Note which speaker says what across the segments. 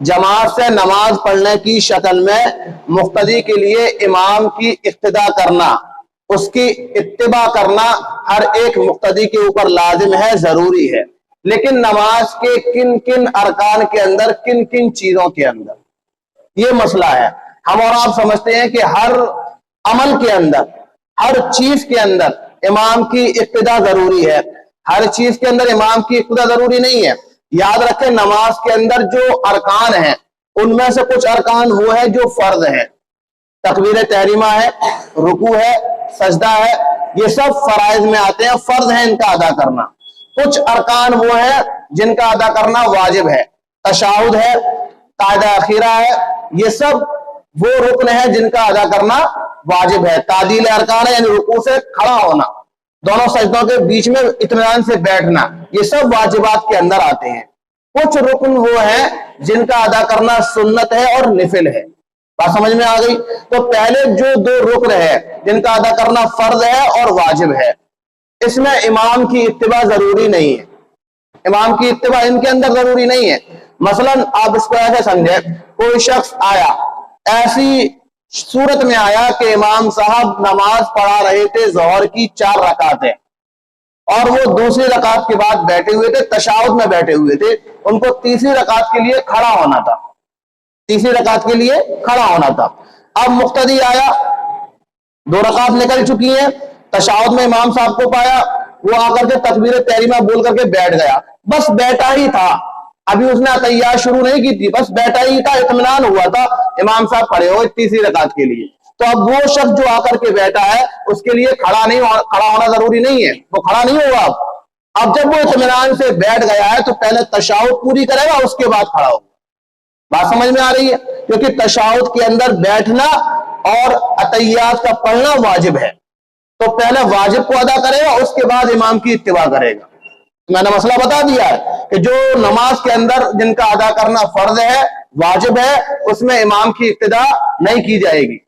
Speaker 1: जमात से नमाज पढ़ने की शक्ल में मुक्तदी के लिए इमाम की इक्तिदा करना, उसकी इत्तिबा करना हर एक मुक्तदी के ऊपर लाजिम है, जरूरी है। लेकिन नमाज के किन किन अरकान के अंदर, किन किन चीजों के अंदर, ये मसला है। हम और आप समझते हैं कि हर अमल के अंदर, हर चीज के अंदर इमाम की इक्तिदा जरूरी है। हर चीज के अंदर इमाम की इक्तिदा जरूरी नहीं है। याद रखें, नमाज के अंदर जो अरकान हैं उनमें से कुछ अरकान वो है जो फर्ज है। तकबीर तहरीमा है, रुकू है, सजदा है, ये सब फराइज में आते हैं, फर्ज है इनका अदा करना। कुछ अरकान वो है जिनका अदा करना वाजिब है। तशाहुद है, कायदा अखीरा है, ये सब वो रुकन है जिनका अदा करना वाजिब है। तादील अरकान है, यानी रुकू से खड़ा होना, दोनों सजदों के बीच में इत्मीनान से बैठना, ये सब वाजिबात के अंदर आते हैं। कुछ रुकन वो है जिनका अदा करना सुन्नत है और निफिल है। बात समझ में आ गई? तो पहले जो दो रुकन है जिनका अदा करना फर्ज है और वाजिब है, इसमें इमाम की इत्तिबा जरूरी नहीं है। इमाम की इत्तिबा इनके अंदर जरूरी नहीं है। मसलन आप इसको ऐसे समझे, कोई शख्स आया, ऐसी सूरत में आया कि इमाम साहब नमाज पढ़ा रहे थे ज़ोहर की 4 रकातें, और वो दूसरी रकात के बाद बैठे हुए थे, तशाहुद में बैठे हुए थे, उनको तीसरी रकात के लिए खड़ा होना था, तीसरी रकात के लिए खड़ा होना था। अब मुक्तदी आया, 2 रकात निकल चुकी हैं, तशाहुद में इमाम साहब को पाया, वो आकर के तकबीर तहरीमा बोल करके बैठ गया। बस बैठा ही था, अभी उसने तैयार शुरू नहीं की थी, बस बैठा ही था, इत्मीनान हुआ था, इमाम साहब खड़े हो तीसरी रकात के लिए। तो अब वो शख्स जो आकर के बैठा है उसके लिए खड़ा होना जरूरी नहीं है, वो खड़ा नहीं होगा। अब जब वो इत्मीनान से बैठ गया है तो पहले तशाहुद पूरी करेगा, उसके बाद खड़ा होगा। बात समझ में आ रही है? क्योंकि तशाहुद के अंदर बैठना और अतहियात का पढ़ना वाजिब है, तो पहले वाजिब को अदा करेगा, उसके बाद इमाम की इत्तिबा करेगा। मैंने मसला बता दिया है कि जो नमाज के अंदर जिनका अदा करना फर्ज है, वाजिब है, उसमें इमाम की इक्तिदा नहीं की जाएगी।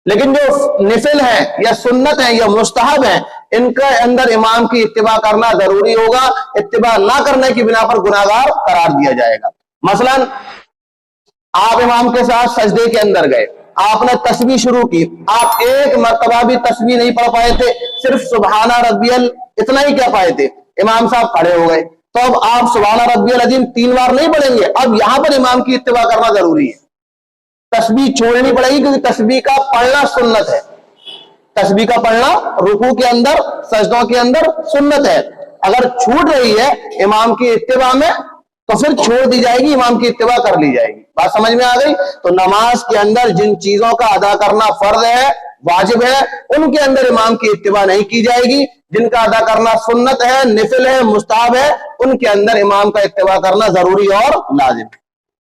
Speaker 1: लेकिन जो निफिल है या सुन्नत है या मुस्तहब है, इनके अंदर इमाम की इत्तिबा करना जरूरी होगा। इत्तिबा ना करने की बिना पर गुनाहगार करार दिया जाएगा। मसलन आप इमाम के साथ सजदे के अंदर गए, आपने तस्बीह शुरू की, आप एक मर्तबा भी तस्बीह नहीं पढ़ पाए थे, सिर्फ सुबहाना रब्बियल इतना ही कह पाए थे, इमाम साहब खड़े हो गए, तो अब आप सुबहाना रब्बियल अज़ीम 3 बार नहीं पढ़ेंगे। अब यहां पर इमाम की इत्तिबा करना जरूरी है, तस्बीह छोड़नी पड़ेगी, क्योंकि तस्बीह का पढ़ना सुन्नत है। तस्बीह का पढ़ना रुकू के अंदर, सजदों के अंदर सुन्नत है। अगर छूट रही है इमाम की इत्तिबा में तो फिर छोड़ दी जाएगी, इमाम की इत्तिबा कर ली जाएगी। बात समझ में आ गई? तो नमाज के अंदर जिन चीजों का अदा करना फर्ज है, वाजिब है, उनके अंदर इमाम की इत्तिबा नहीं की जाएगी। जिनका अदा करना सुन्नत है, निफिल है, मुस्ताहब है, उनके अंदर इमाम का इत्तिबा करना जरूरी और लाजिम।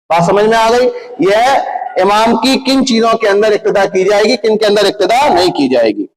Speaker 1: बात समझ में आ गई? यह इमाम की किन चीजों के अंदर इक्तिदा की जाएगी, किन के अंदर इक्तिदा नहीं की जाएगी।